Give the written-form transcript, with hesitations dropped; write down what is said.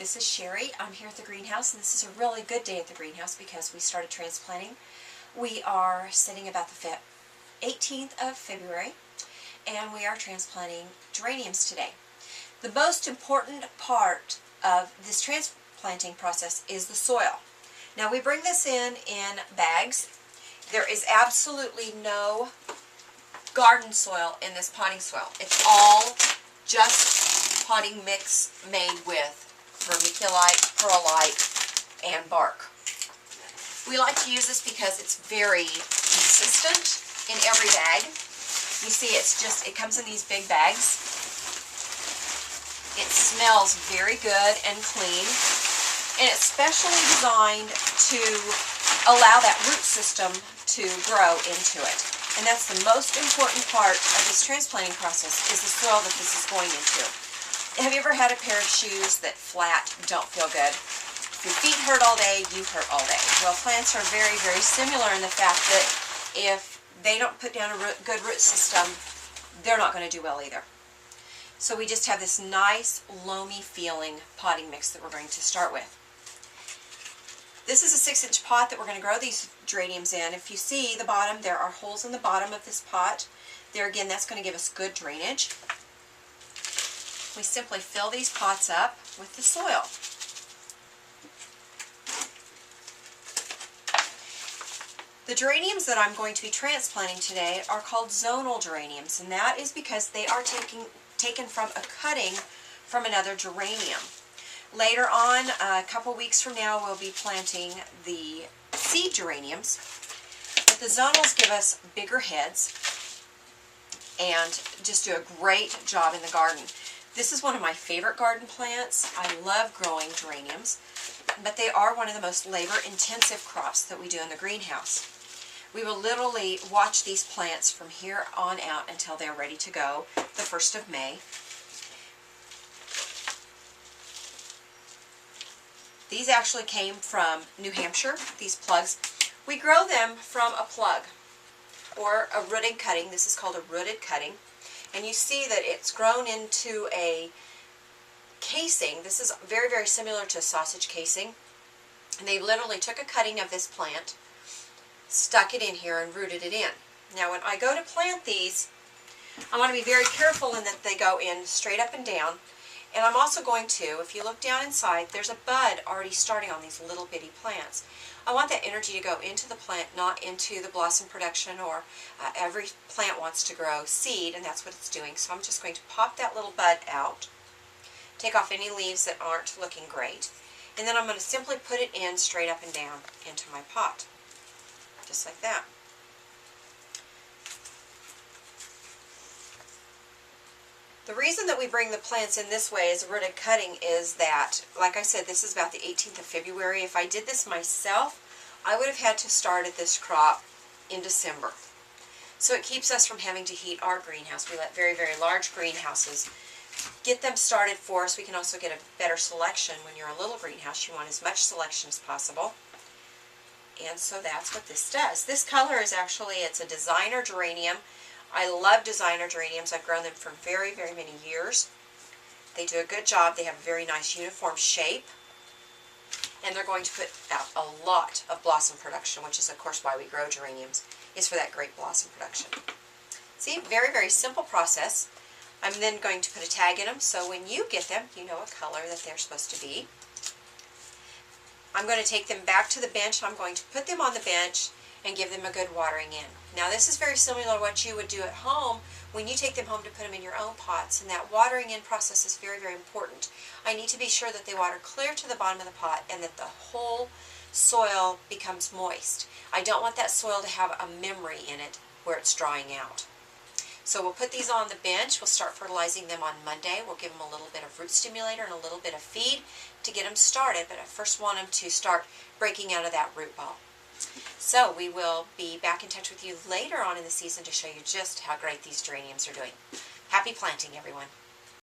This is Sherry. I'm here at the greenhouse, and this is a really good day at the greenhouse because we started transplanting. We are sitting about the 18th of February, and we are transplanting geraniums today. The most important part of this transplanting process is the soil. Now we bring this in bags. There is absolutely no garden soil in this potting soil. It's all just potting mix made with vermiculite, perlite, and bark. We like to use this because it's very consistent in every bag. You see, it comes in these big bags. It smells very good and clean, and it's specially designed to allow that root system to grow into it. And that's the most important part of this transplanting process, is the soil that this is going into. Have you ever had a pair of shoes that flat don't feel good? If your feet hurt all day, you hurt all day. Well, plants are very, very similar in the fact that if they don't put down a good root system, they're not going to do well either. So we just have this nice, loamy feeling potting mix that we're going to start with. This is a 6-inch pot that we're going to grow these geraniums in. If you see the bottom, there are holes in the bottom of this pot. There again, that's going to give us good drainage. We simply fill these pots up with the soil. The geraniums that I'm going to be transplanting today are called zonal geraniums, and that is because they are taken from a cutting from another geranium. Later on, a couple weeks from now, we'll be planting the seed geraniums, but the zonals give us bigger heads and just do a great job in the garden. This is one of my favorite garden plants. I love growing geraniums, but they are one of the most labor-intensive crops that we do in the greenhouse. We will literally watch these plants from here on out until they're ready to go, the 1st of May. These actually came from New Hampshire, these plugs. We grow them from a plug or a rooted cutting. This is called a rooted cutting. And you see that it's grown into a casing. This is very, very similar to a sausage casing. And they literally took a cutting of this plant, stuck it in here, and rooted it in. Now when I go to plant these, I want to be very careful in that they go in straight up and down. And I'm also going to, if you look down inside, there's a bud already starting on these little bitty plants. I want that energy to go into the plant, not into the blossom production, or every plant wants to grow seed, and that's what it's doing. So I'm just going to pop that little bud out, take off any leaves that aren't looking great, and then I'm going to simply put it in straight up and down into my pot, just like that. The reason that we bring the plants in this way as a rooted cutting is that, like I said, this is about the 18th of February. If I did this myself, I would have had to start at this crop in December. So it keeps us from having to heat our greenhouse. We let very, very large greenhouses get them started for us. We can also get a better selection. When you're a little greenhouse, you want as much selection as possible. And so that's what this does. This color is actually, it's a designer geranium. I love designer geraniums. I've grown them for very, very many years. They do a good job. They have a very nice uniform shape. And they're going to put out a lot of blossom production, which is, of course, why we grow geraniums, is for that great blossom production. See, very, very simple process. I'm then going to put a tag in them, so when you get them, you know what color that they're supposed to be. I'm going to take them back to the bench. I'm going to put them on the bench and give them a good watering in. Now this is very similar to what you would do at home when you take them home to put them in your own pots, and that watering in process is very, very important. I need to be sure that they water clear to the bottom of the pot and that the whole soil becomes moist. I don't want that soil to have a memory in it where it's drying out. So we'll put these on the bench. We'll start fertilizing them on Monday. We'll give them a little bit of root stimulator and a little bit of feed to get them started, but I first want them to start breaking out of that root ball. So we will be back in touch with you later on in the season to show you just how great these geraniums are doing. Happy planting, everyone.